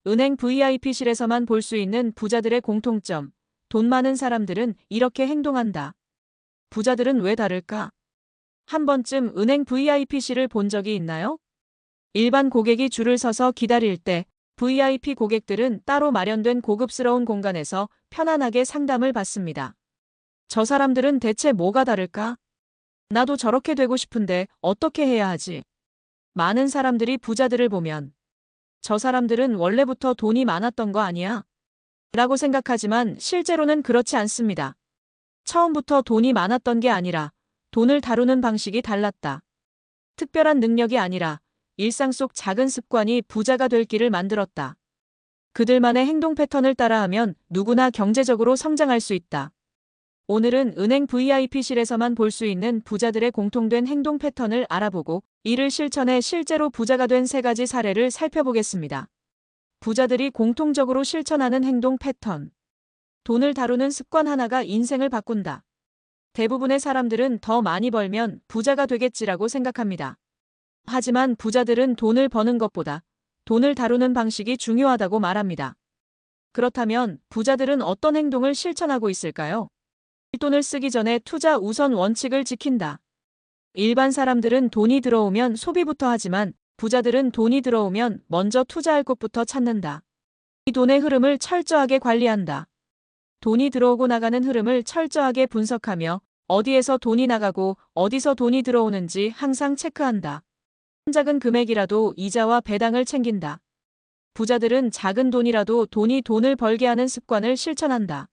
은행 VIP실에서만 볼 수 있는 부자들의 공통점. 돈 많은 사람들은 이렇게 행동한다. 부자들은 왜 다를까? 한 번쯤 은행 VIP실을 본 적이 있나요? 일반 고객이 줄을 서서 기다릴 때 VIP 고객들은 따로 마련된 고급스러운 공간에서 편안하게 상담을 받습니다. 저 사람들은 대체 뭐가 다를까? 나도 저렇게 되고 싶은데 어떻게 해야 하지? 많은 사람들이 부자들을 보면 저 사람들은 원래부터 돈이 많았던 거 아니야? 라고 생각하지만 실제로는 그렇지 않습니다. 처음부터 돈이 많았던 게 아니라 돈을 다루는 방식이 달랐다. 특별한 능력이 아니라 일상 속 작은 습관이 부자가 될 길을 만들었다. 그들만의 행동 패턴을 따라하면 누구나 경제적으로 성장할 수 있다. 오늘은 은행 VIP실에서만 볼 수 있는 부자들의 공통된 행동 패턴을 알아보고 이를 실천해 실제로 부자가 된 3가지 사례를 살펴보겠습니다. 부자들이 공통적으로 실천하는 행동 패턴. 돈을 다루는 습관 하나가 인생을 바꾼다. 대부분의 사람들은 더 많이 벌면 부자가 되겠지라고 생각합니다. 하지만 부자들은 돈을 버는 것보다 돈을 다루는 방식이 중요하다고 말합니다. 그렇다면 부자들은 어떤 행동을 실천하고 있을까요? 돈을 쓰기 전에 투자 우선 원칙을 지킨다. 일반 사람들은 돈이 들어오면 소비부터 하지만 부자들은 돈이 들어오면 먼저 투자할 곳부터 찾는다. 이 돈의 흐름을 철저하게 관리한다. 돈이 들어오고 나가는 흐름을 철저하게 분석하며 어디에서 돈이 나가고 어디서 돈이 들어오는지 항상 체크한다. 작은 금액이라도 이자와 배당을 챙긴다. 부자들은 작은 돈이라도 돈을 벌게 하는 습관을 실천한다.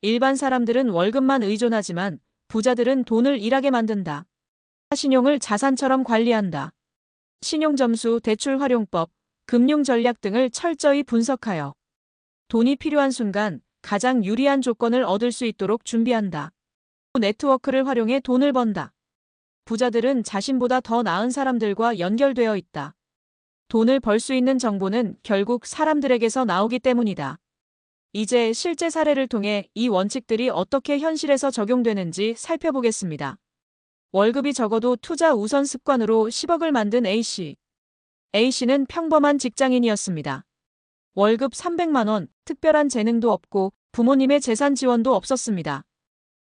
일반 사람들은 월급만 의존하지만 부자들은 돈을 일하게 만든다. 신용을 자산처럼 관리한다. 신용점수, 대출 활용법, 금융 전략 등을 철저히 분석하여 돈이 필요한 순간 가장 유리한 조건을 얻을 수 있도록 준비한다. 네트워크를 활용해 돈을 번다. 부자들은 자신보다 더 나은 사람들과 연결되어 있다. 돈을 벌 수 있는 정보는 결국 사람들에게서 나오기 때문이다. 이제 실제 사례를 통해 이 원칙들이 어떻게 현실에서 적용되는지 살펴보겠습니다. 월급이 적어도 투자 우선 습관으로 10억을 만든 A씨. A씨는 평범한 직장인이었습니다. 월급 300만 원, 특별한 재능도 없고 부모님의 재산 지원도 없었습니다.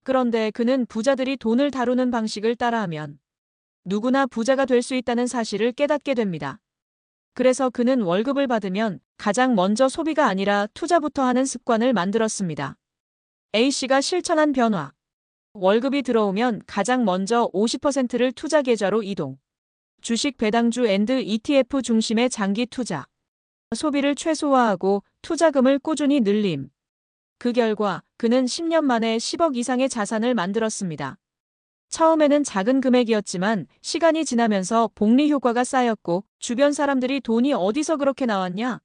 그런데 그는 부자들이 돈을 다루는 방식을 따라하면 누구나 부자가 될 수 있다는 사실을 깨닫게 됩니다. 그래서 그는 월급을 받으면 가장 먼저 소비가 아니라 투자부터 하는 습관을 만들었습니다. A씨가 실천한 변화. 월급이 들어오면 가장 먼저 50%를 투자 계좌로 이동. 주식 배당주 앤드 ETF 중심의 장기 투자. 소비를 최소화하고 투자금을 꾸준히 늘림. 그 결과 그는 10년 만에 10억 이상의 자산을 만들었습니다. 처음에는 작은 금액이었지만 시간이 지나면서 복리 효과가 쌓였고 주변 사람들이 돈이 어디서 그렇게 나왔냐?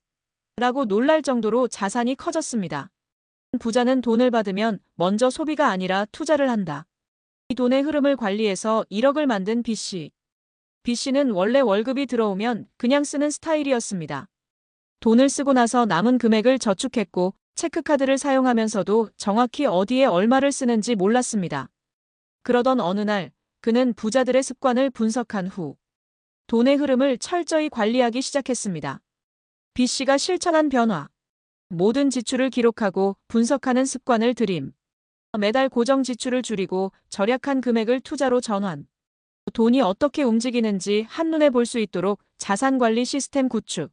라고 놀랄 정도로 자산이 커졌습니다. 부자는 돈을 받으면 먼저 소비가 아니라 투자를 한다. 이 돈의 흐름을 관리해서 1억을 만든 B씨. B씨는 원래 월급이 들어오면 그냥 쓰는 스타일이었습니다. 돈을 쓰고 나서 남은 금액을 저축했고 체크카드를 사용하면서도 정확히 어디에 얼마를 쓰는지 몰랐습니다. 그러던 어느 날 그는 부자들의 습관을 분석한 후 돈의 흐름을 철저히 관리하기 시작했습니다. B씨가 실천한 변화. 모든 지출을 기록하고 분석하는 습관을 들임. 매달 고정 지출을 줄이고 절약한 금액을 투자로 전환. 돈이 어떻게 움직이는지 한눈에 볼 수 있도록 자산관리 시스템 구축.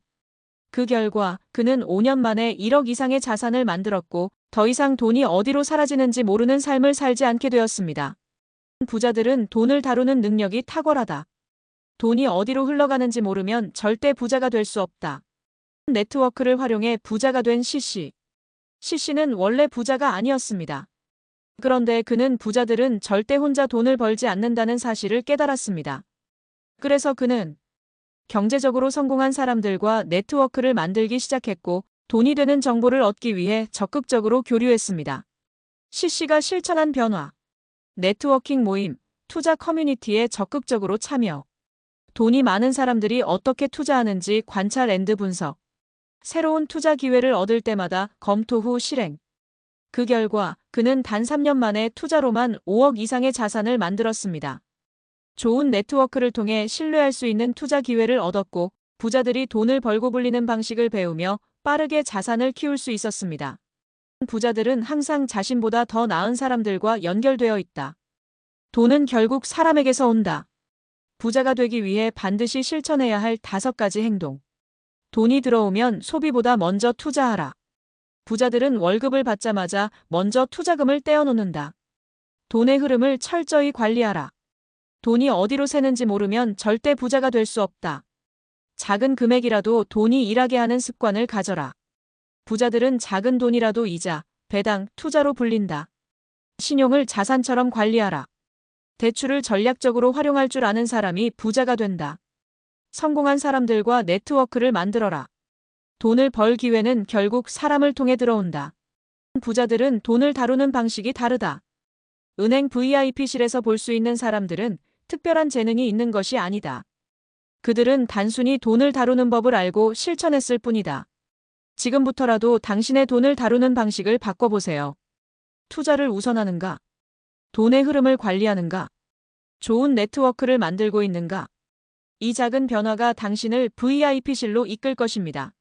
그 결과 그는 5년 만에 1억 이상의 자산을 만들었고 더 이상 돈이 어디로 사라지는지 모르는 삶을 살지 않게 되었습니다. 부자들은 돈을 다루는 능력이 탁월하다. 돈이 어디로 흘러가는지 모르면 절대 부자가 될 수 없다. 네트워크를 활용해 부자가 된 C씨. C씨는 원래 부자가 아니었습니다. 그런데 그는 부자들은 절대 혼자 돈을 벌지 않는다는 사실을 깨달았습니다. 그래서 그는 경제적으로 성공한 사람들과 네트워크를 만들기 시작했고 돈이 되는 정보를 얻기 위해 적극적으로 교류했습니다. C씨가 실천한 변화. 네트워킹 모임, 투자 커뮤니티에 적극적으로 참여. 돈이 많은 사람들이 어떻게 투자하는지 관찰 앤드 분석. 새로운 투자 기회를 얻을 때마다 검토 후 실행. 그 결과 그는 단 3년 만에 투자로만 5억 이상의 자산을 만들었습니다. 좋은 네트워크를 통해 신뢰할 수 있는 투자 기회를 얻었고 부자들이 돈을 벌고 불리는 방식을 배우며 빠르게 자산을 키울 수 있었습니다. 부자들은 항상 자신보다 더 나은 사람들과 연결되어 있다. 돈은 결국 사람에게서 온다. 부자가 되기 위해 반드시 실천해야 할 5가지 행동. 돈이 들어오면 소비보다 먼저 투자하라. 부자들은 월급을 받자마자 먼저 투자금을 떼어놓는다. 돈의 흐름을 철저히 관리하라. 돈이 어디로 새는지 모르면 절대 부자가 될 수 없다. 작은 금액이라도 돈이 일하게 하는 습관을 가져라. 부자들은 작은 돈이라도 이자, 배당, 투자로 불린다. 신용을 자산처럼 관리하라. 대출을 전략적으로 활용할 줄 아는 사람이 부자가 된다. 성공한 사람들과 네트워크를 만들어라. 돈을 벌 기회는 결국 사람을 통해 들어온다. 부자들은 돈을 다루는 방식이 다르다. 은행 VIP실에서 볼 수 있는 사람들은 특별한 재능이 있는 것이 아니다. 그들은 단순히 돈을 다루는 법을 알고 실천했을 뿐이다. 지금부터라도 당신의 돈을 다루는 방식을 바꿔보세요. 투자를 우선하는가? 돈의 흐름을 관리하는가? 좋은 네트워크를 만들고 있는가? 이 작은 변화가 당신을 VIP실로 이끌 것입니다.